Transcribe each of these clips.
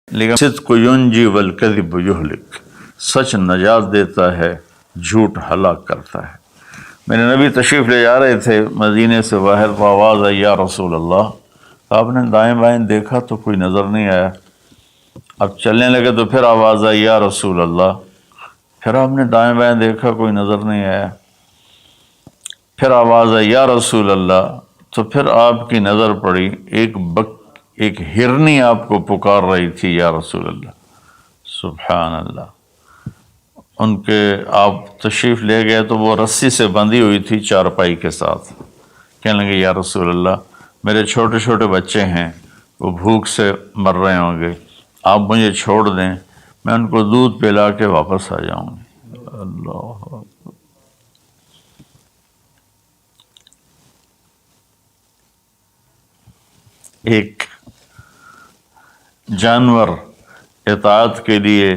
لیکن صدق ینجی والکذب یہلک، سچ نجات دیتا ہے، جھوٹ ہلاک کرتا ہے۔ میرے نبی تشریف لے جا رہے تھے مدینے سے باہر، تو آواز آئی یا رسول اللہ۔ آپ نے دائیں بائیں دیکھا تو کوئی نظر نہیں آیا۔ اب چلنے لگے تو پھر آواز آئی یا رسول اللہ۔ پھر آپ نے دائیں بائیں دیکھا، کوئی نظر نہیں آیا۔ پھر آواز آئی یا رسول اللہ، تو پھر آپ کی نظر پڑی، ایک ہرنی آپ کو پکار رہی تھی یا رسول اللہ۔ سبحان اللہ۔ ان کے آپ تشریف لے گئے تو وہ رسی سے بندھی ہوئی تھی چارپائی کے ساتھ۔ کہنے لگے یا رسول اللہ، میرے چھوٹے چھوٹے بچے ہیں، وہ بھوک سے مر رہے ہوں گے، آپ مجھے چھوڑ دیں، میں ان کو دودھ پلا کے واپس آ جاؤں گی۔ اللہ، ایک جانور اطاعت کے لیے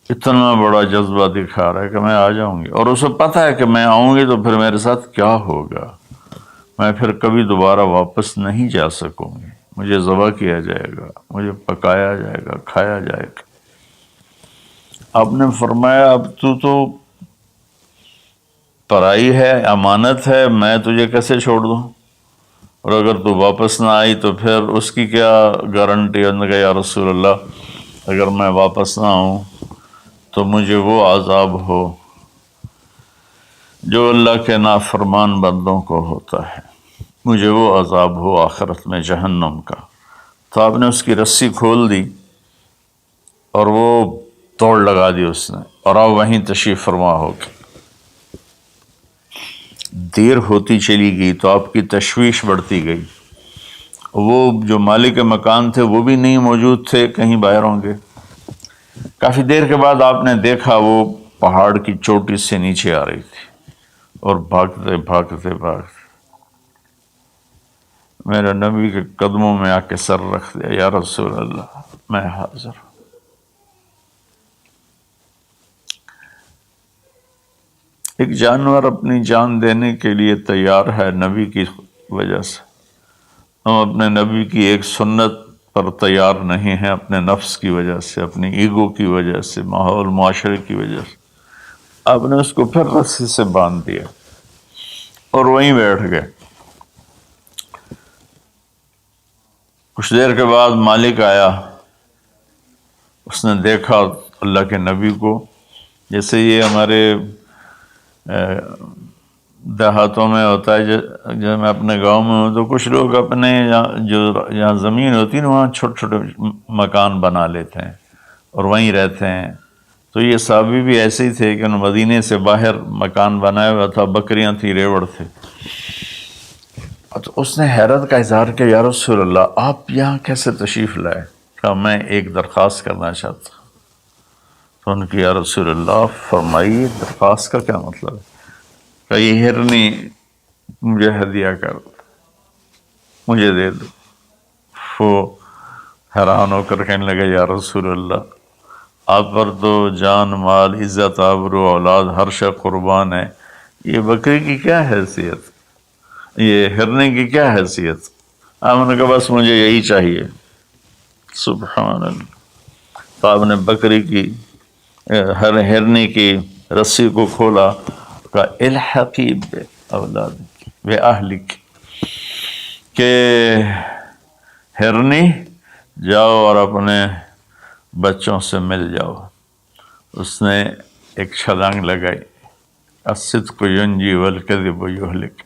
اتنا بڑا جذبہ دکھا رہا ہے کہ میں آ جاؤں گی، اور اسے پتہ ہے کہ میں آؤں گی تو پھر میرے ساتھ کیا ہوگا، میں پھر کبھی دوبارہ واپس نہیں جا سکوں گی، مجھے ذبح کیا جائے گا، مجھے پکایا جائے گا، کھایا جائے گا۔ آپ نے فرمایا اب تو پرائی ہے، امانت ہے، میں تجھے کیسے چھوڑ دوں، اور اگر تو واپس نہ آئی تو پھر اس کی کیا گارنٹی؟ انہوں نے کہا یا رسول اللہ، اگر میں واپس نہ آؤں تو مجھے وہ عذاب ہو جو اللہ کے نافرمان بندوں کو ہوتا ہے، مجھے وہ عذاب ہو آخرت میں جہنم کا۔ تو آپ نے اس کی رسی کھول دی اور وہ دوڑ لگا دی اس نے، اور آپ وہیں تشریف فرما ہو گئے۔ دیر ہوتی چلی گئی تو آپ کی تشویش بڑھتی گئی۔ وہ جو مالک مکان تھے وہ بھی نہیں موجود تھے، کہیں باہر ہوں گے۔ کافی دیر کے بعد آپ نے دیکھا وہ پہاڑ کی چوٹی سے نیچے آ رہی تھی، اور بھاگتے بھاگتے بھاگتے میرے نبی کے قدموں میں آ کے سر رکھ دیا، یا رسول اللہ میں حاضر ہوں۔ ایک جانور اپنی جان دینے کے لیے تیار ہے نبی کی وجہ سے، ہم اپنے نبی کی ایک سنت پر تیار نہیں ہیں، اپنے نفس کی وجہ سے، اپنی ایگو کی وجہ سے، ماحول معاشرے کی وجہ سے۔ آپ نے اس کو پھر رسی سے باندھ دیا اور وہیں بیٹھ گئے۔ کچھ دیر کے بعد مالک آیا، اس نے دیکھا اللہ کے نبی کو، جیسے یہ ہمارے دیہاتوں میں ہوتا ہے، جب میں اپنے گاؤں میں ہوں تو کچھ لوگ اپنے جہاں زمین ہوتی ہے نا وہاں چھوٹے چھوٹے مکان بنا لیتے ہیں اور وہیں رہتے ہیں۔ تو یہ صحابی بھی ایسے ہی تھے کہ انہوں مدینے سے باہر مکان بنایا ہوا تھا، بکریاں تھیں، ریوڑ تھے۔ تو اس نے حیرت کا اظہار کیا، یا رسول اللہ آپ یہاں کیسے تشریف لائے؟ کہا میں ایک درخواست کرنا چاہتا ہوں۔ تو ان کی یا رسول اللہ فرمائیے، درخواست کا کیا مطلب ہے؟ کہ یہ ہرنی مجھے ہدیہ کر دو، مجھے دے دو۔ وہ حیران ہو کر کہنے لگا یا رسول اللہ آپ پر تو جان، مال، عزت، آبرو، اولاد ہر شے قربان ہے، یہ بکری کی کیا حیثیت، یہ ہرنے کی کیا حیثیت؟ آپ نے کہا بس مجھے یہی چاہیے۔ سبحان اللہ۔ تو آپ نے بکری کی ہرنے کی رسی کو کھولا، کہا الحقی بے اولادک بے اہلک، کہ ہرنی جاؤ اور اپنے بچوں سے مل جاؤ۔ اس نے ایک چھلانگ لگائی، الصدق ینجی والکذب یہلک،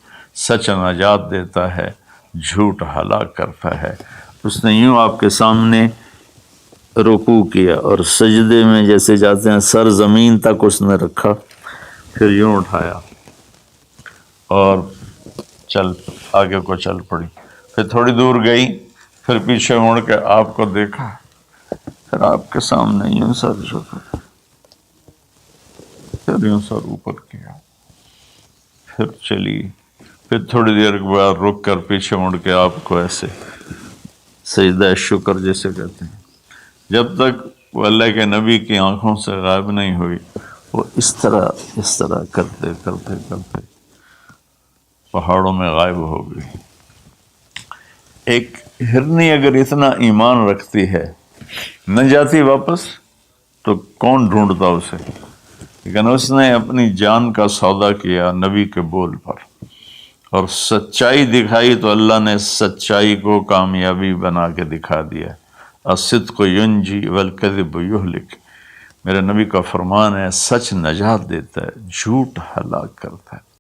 سچ نجات دیتا ہے، جھوٹ ہلاک کرتا ہے۔ اس نے یوں آپ کے سامنے رکوع کیا اور سجدے میں جیسے جاتے ہیں سر زمین تک اس نے رکھا، پھر یوں اٹھایا اور آگے کو چل پڑی۔ پھر تھوڑی دور گئی، پھر پیچھے مڑ کے آپ کو دیکھا، پھر آپ کے سامنے یوں سر جھکا، پھر یوں سر اوپر کیا، پھر چلی، پھر تھوڑی دیر کے بعد رک کر پیچھے مڑ کے آپ کو ایسے سجدہ شکر جیسے کہتے ہیں، جب تک وہ اللہ کے نبی کی آنکھوں سے غائب نہیں ہوئی، وہ اس طرح کرتے کرتے کرتے پہاڑوں میں غائب ہو گئی۔ ایک ہرنی اگر اتنا ایمان رکھتی ہے نہ جاتی واپس تو کون ڈھونڈتا اسے، لیکن اس نے اپنی جان کا سودا کیا نبی کے بول پر اور سچائی دکھائی تو اللہ نے سچائی کو کامیابی بنا کے دکھا دیا۔ الصدق ینجی والکذب یہلک، میرے نبی کا فرمان ہے سچ نجات دیتا ہے، جھوٹ ہلاک کرتا ہے۔